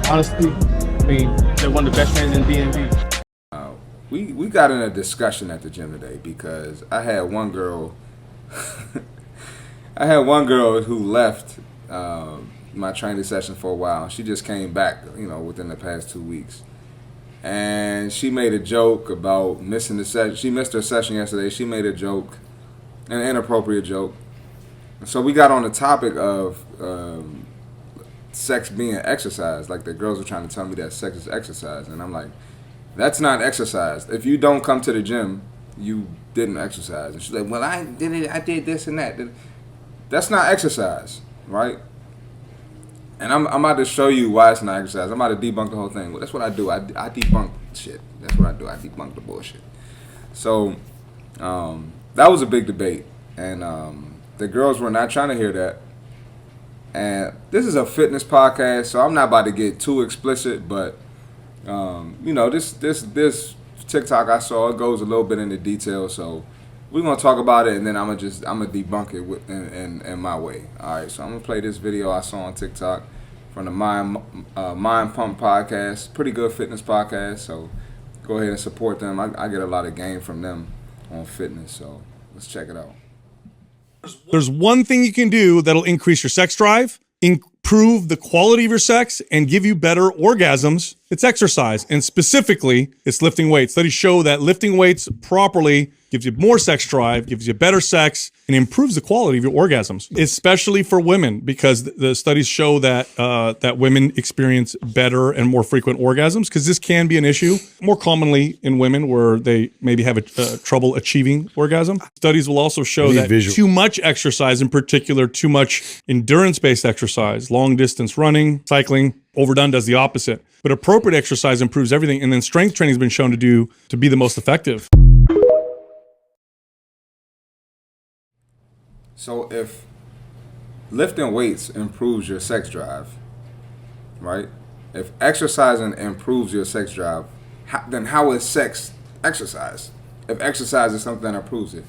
Honestly, I mean, they're one of the best trainers in DMV. We got in a discussion at the gym today because I had one girl. I had one girl who left my training session for a while. She just came back, within the past 2 weeks, and she made a joke about missing the session. She missed her session yesterday. She made a joke, an inappropriate joke. So we got on the topic of sex being exercise. Like the girls were trying to tell me that sex is exercise, and I'm like, that's not exercise. If you don't come to the gym, you didn't exercise. And she's like, well, I did it. I did this and that. That's not exercise, right? And I'm about to show you why it's not exercise. I'm about to debunk the whole thing. Well, that's what I do. I debunk shit. That's what I do. I debunk the bullshit. So that was a big debate. And the girls were not trying to hear that. And this is a fitness podcast, so I'm not about to get too explicit, but this TikTok I saw, it goes a little bit into detail, so we're gonna talk about it, and then I'm gonna debunk it in my way. All right, so I'm gonna play this video I saw on TikTok from the Mind Pump podcast, pretty good fitness podcast. So go ahead and support them. I get a lot of gain from them on fitness, so let's check it out. There's one thing you can do that'll increase your sex drive, improve the quality of your sex, and give you better orgasms. It's exercise, and specifically, it's lifting weights. Studies show that lifting weights properly gives you more sex drive, gives you better sex, and improves the quality of your orgasms, especially for women, because the studies show that that women experience better and more frequent orgasms, because this can be an issue more commonly in women where they maybe have trouble achieving orgasm. Studies will also show that too much exercise, in particular, too much endurance-based exercise, long-distance running, cycling, overdone does the opposite. But appropriate exercise improves everything, and then strength training has been shown to be the most effective. So if lifting weights improves your sex drive, right? If exercising improves your sex drive, then how is sex exercise? If exercise is something that improves it,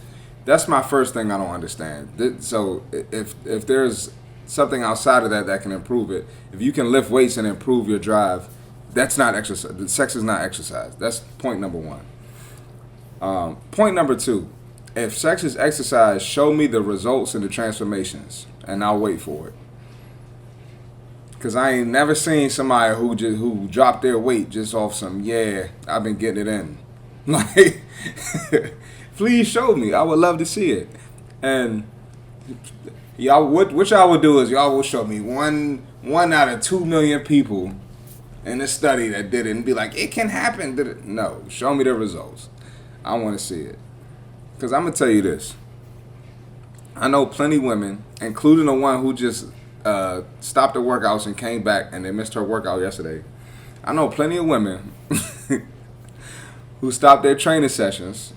that's my first thing I don't understand. So if there's something outside of that can improve it, if you can lift weights and improve your drive, that's not exercise. The sex is not exercise. That's point number one. Point number two. If sex is exercise, show me the results and the transformations, and I'll wait for it. Cause I ain't never seen somebody who dropped their weight just off some I've been getting it in. Like, please show me. I would love to see it. And y'all, what y'all would do is y'all will show me one out of 2 million people in a study that did it, and be like, it can happen. No, show me the results. I want to see it. Because I'm going to tell you this. I know plenty of women, including the one who just stopped the workouts and came back and they missed her workout yesterday. I know plenty of women who stopped their training sessions.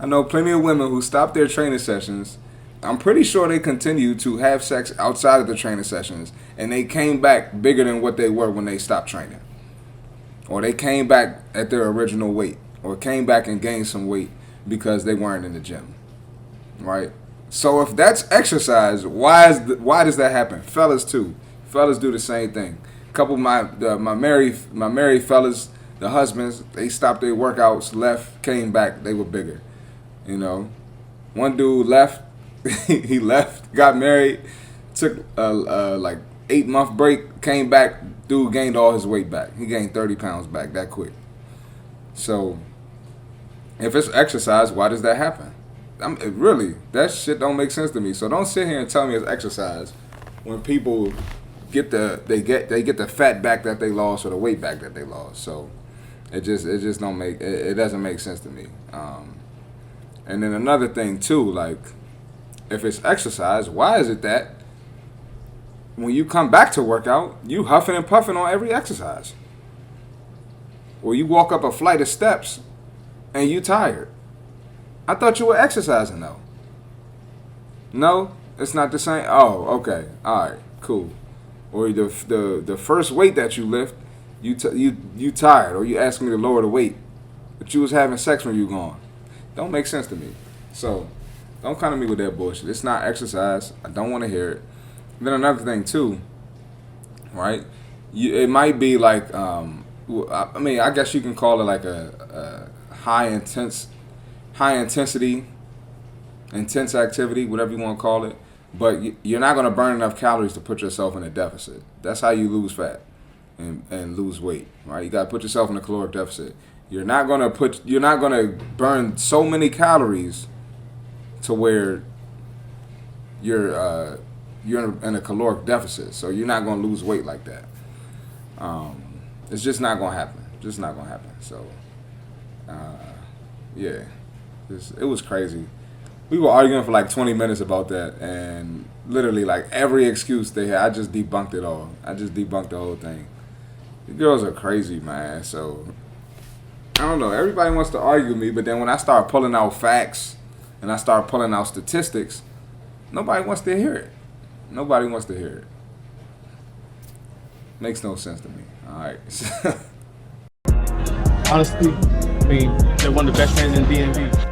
I know plenty of women who stopped their training sessions. I'm pretty sure they continue to have sex outside of the training sessions, and they came back bigger than what they were when they stopped training. Or they came back at their original weight, or came back and gained some weight because they weren't in the gym, right? So if that's exercise, why does that happen? Fellas too. Fellas do the same thing. A couple of my married fellas, the husbands, they stopped their workouts, left, came back, they were bigger. One dude left, he left, got married, took a 8-month break, came back. Dude gained all his weight back. He gained 30 pounds back that quick. So, if it's exercise, why does that happen? Really, that shit don't make sense to me. So don't sit here and tell me it's exercise when people get the fat back that they lost or the weight back that they lost. So it just don't make it doesn't make sense to me. And then another thing too, like if it's exercise, why is it that when you come back to work out, you huffing and puffing on every exercise? Or you walk up a flight of steps and you tired. I thought you were exercising though. No, it's not the same. Oh, okay. All right, cool. Or the first weight that you lift, you tired, or you asked me to lower the weight, but you was having sex when you gone. Don't make sense to me. So don't come to me with that bullshit. It's not exercise. I don't want to hear it. Then another thing too, right? It might be like, I mean, I guess you can call it like a high intensity, intense activity, whatever you want to call it. But you're not going to burn enough calories to put yourself in a deficit. That's how you lose fat and lose weight, right? You got to put yourself in a caloric deficit. You're not going to burn so many calories to where you're in a caloric deficit. So you're not going to lose weight like that. It's just not going to happen. Just not going to happen. So, yeah, it was crazy. We were arguing for like 20 minutes about that, and literally like every excuse they had, I just debunked it all. I just debunked the whole thing. The girls are crazy, man. So I don't know. Everybody wants to argue with me, but then when I start pulling out facts and I start pulling out statistics, nobody wants to hear it. Nobody wants to hear it. Makes no sense to me. All right. Honestly, I mean, they're one of the best trainers in DMV.